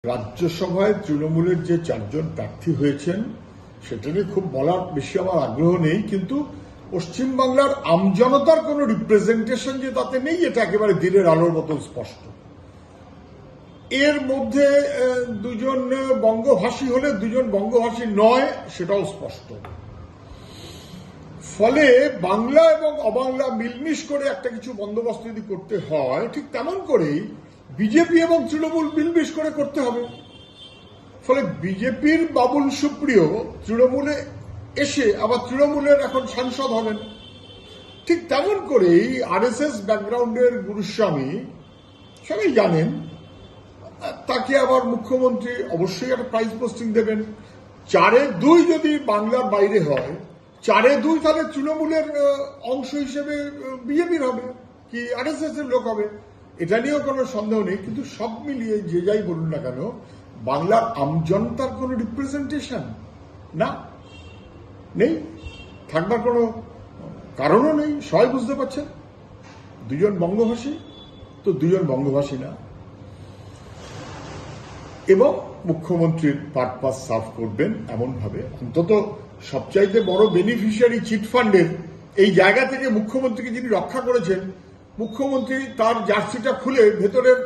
রাজ্যসভায় তৃণমূলের যে 4 জন প্রার্থী হয়েছেন সেটা নিয়ে খুব বলার বেশি আমার আগ্রহ নেই, কিন্তু পশ্চিমবাংলার আমজনতার কোনো রিপ্রেজেন্টেশন যে তাতে নেই এটা একেবারে দিনের আলোর মতো স্পষ্ট। এর মধ্যে 2 জন বঙ্গভাষী হলে 2 জন বঙ্গভাষী নয় সেটাও স্পষ্ট। ফলে বাংলা এবং অবাংলা মিলমিশ করে একটা কিছু বন্দোবস্ত যদি করতে হয় ঠিক তেমন করেই বিজেপি এবং তৃণমূল মিলমিশ করে করতে হবে। ফলে বিজেপির বাবুল সুপ্রিয় তৃণমূলে এসে আবার তৃণমূলের এখন সাংসদ হবেন। ঠিক তেমন করেই আরএসএস ব্যাকগ্রাউন্ডের গুরুস্বামী সবাই জানেন, তাকে আবার মুখ্যমন্ত্রী অবশ্যই একটা প্রাইজ পোস্টিং দেবেন। 4-2 যদি বাংলার বাইরে হয়, 4-2 তাহলে তৃণমূলের অংশ হিসেবে বিজেপির হবে কি আরএসএস এর লোক হবে, এটা নিয়েও কোনো সন্দেহ নেই। কিন্তু সব মিলিয়ে যে যাই বলুন না কেন, বাংলার আমজনতার কোনো রিপ্রেজেন্টেশন না, নেই, থাকবার কোনো কারণও নেই। সবাই বুঝতে পারছেন 2 জন বঙ্গভাষী তো 2 জন বঙ্গভাষী না, এবং মুখ্যমন্ত্রীর পারপাস সার্ভ করবেন এমন ভাবে। অন্তত সবচাইতে বড় বেনিফিশিয়ারি চিটফান্ডের এই জায়গা থেকে মুখ্যমন্ত্রীকে যিনি রক্ষা করেছেন, মুখ্যমন্ত্রী তার জার্সিটা খুলে ভেতরের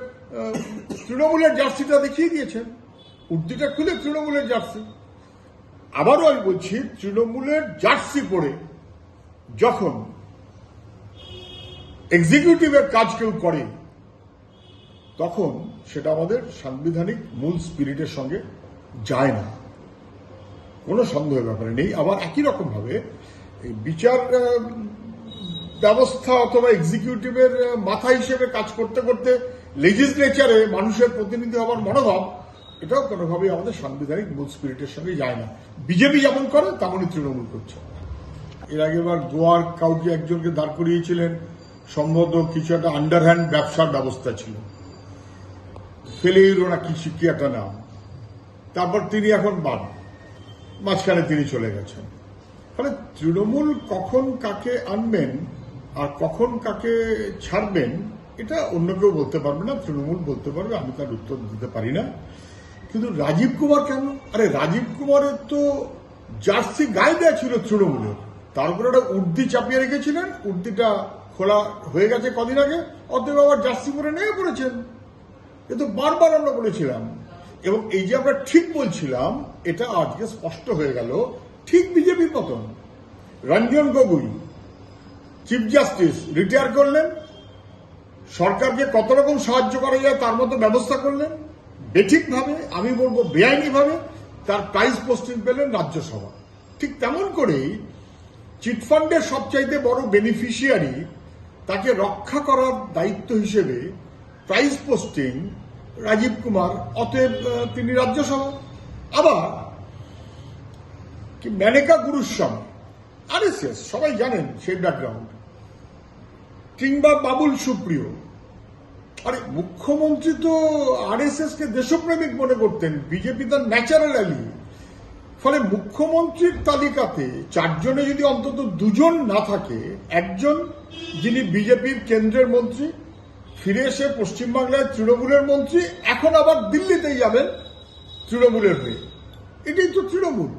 তৃণমূলের জার্সিটা দেখিয়ে দিয়েছেন, উর্দিটা খুলে তৃণমূলের জার্সি। আবারও আমি বলছি, তৃণমূলের জার্সি পরে যখন এক্সিকিউটিভের কাজ কেউ করে তখন সেটা আমাদের সাংবিধানিক মূল স্পিরিটের সঙ্গে যায় না, কোনো সন্দেহের ব্যাপারে নেই। আবার একই রকম ভাবে বিচার ব্যবস্থা অথবা এক্সিকিউটিভের মাথা হিসেবে কাজ করতে করতে লেজিসলেচারে মানুষের প্রতিনিধি হওয়ার মনোভাব, এটাও কোনোভাবেই আমাদের সাংবিধানিক মূল স্পিরিটের সঙ্গে যায় না। বিজেপি যেমন করে তেমনই তৃণমূল করছে। এর আগেবার গোয়ার কাউকে একজনকে দাঁড় করিয়েছিলেন, সম্ভবত কিছু একটা আন্ডারহ্যান্ড ব্যবসার ব্যবস্থা ছিল, ফেলেইরো না কি একটা নাম। তারপর তিনি এখন বাদ, মাঝখানে তিনি চলে গেছেন। ফলে তৃণমূল কখন কাকে আনবেন আর কখন কাকে ছাড়বেন এটা অন্য কেউ বলতে পারবে না, তৃণমূল বলতে পারবে, আমি তার উত্তর দিতে পারি না। কিন্তু রাজীব কুমার কেন? আরে রাজীব কুমারের তো জার্সি গায়ে দেওয়া ছিল তৃণমূলের, তার উপরে একটা উর্দি চাপিয়ে রেখেছিলেন, উর্দিটা খোলা হয়ে গেছে কদিন আগে, অতএব আবার জার্সি পরে নিয়ে পড়েছেন। এ তো বারবার আমরা বলেছিলাম, এবং এই যে আমরা ঠিক বলছিলাম এটা আজকে স্পষ্ট হয়ে গেল, ঠিক বিজেপির মতন। Ranjan Gogoi chief justice retire করলেন, সরকারকে কত রকম সাহায্য করা যায় তার মতো ব্যবস্থা করলেন, বেঠিকভাবে, আমি বলবো বেআইনিভাবে তার প্রাইজ পোস্টিং পেলেন রাজ্যসভা। ঠিক তেমন করেই চিটফান্ডের সবচাইতে বড় বেনিফিশিয়ারি, তাকে রক্ষা করার দায়িত্ব হিসেবে প্রাইজ পোস্টিং রাজীব কুমার, অতএব তিনি রাজ্যসভা। আবার কি মেনকা গুরুস্বামী আরএসএস, সবাই জানেন সেই ব্যাকগ্রাউন্ড, কিংবা বাবুল সুপ্রিয়। আরে মুখ্যমন্ত্রী তো আরএসএস কে দেশপ্রেমিক মনে করতেন, বিজেপি তার ন্যাচারাল অ্যালি। ফলে মুখ্যমন্ত্রীর তালিকাতে 4 জনে যদি অন্তত 2 জন না থাকে, একজন যিনি বিজেপির কেন্দ্রের মন্ত্রী, ফিরে এসে পশ্চিমবাংলায় তৃণমূলের মন্ত্রী, এখন আবার দিল্লিতেই যাবেন তৃণমূলের হয়ে, এটাই তো তৃণমূল।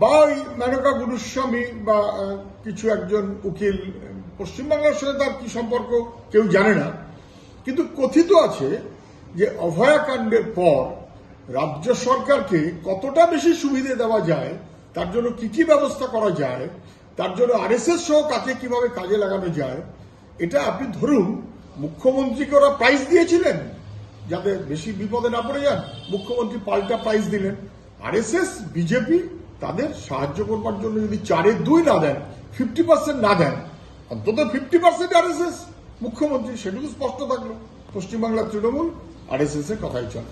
বা ওই মেনকা গুরুস্বামী বা কিছু একজন উকিল, পশ্চিমবাংলার সাথে তার কি সম্পর্ক কেউ জানে না, কিন্তু কথিত আছে যে অভয়াকাণ্ডের পর রাজ্য সরকারকে কতটা বেশি সুবিধে দেওয়া যায়, তার জন্য কি কি ব্যবস্থা করা যায়, তার জন্য আরএসএস সহ কাকে কিভাবে কাজে লাগানো যায়, এটা আপনি ধরুন মুখ্যমন্ত্রীকে ওরা প্রাইজ দিয়েছিলেন যাতে বেশি বিপদে না পড়ে যান, মুখ্যমন্ত্রী পাল্টা প্রাইজ দিলেন। আরএসএস বিজেপি তাদের সাহায্য করবার জন্য যদি 4-2 না দেন, 50% না দেন, অন্তত 50% আরএসএস মুখ্যমন্ত্রী, সেটুকু স্পষ্ট থাকলো। পশ্চিমবাংলার তৃণমূল আরএসএস এর কথাই চলে।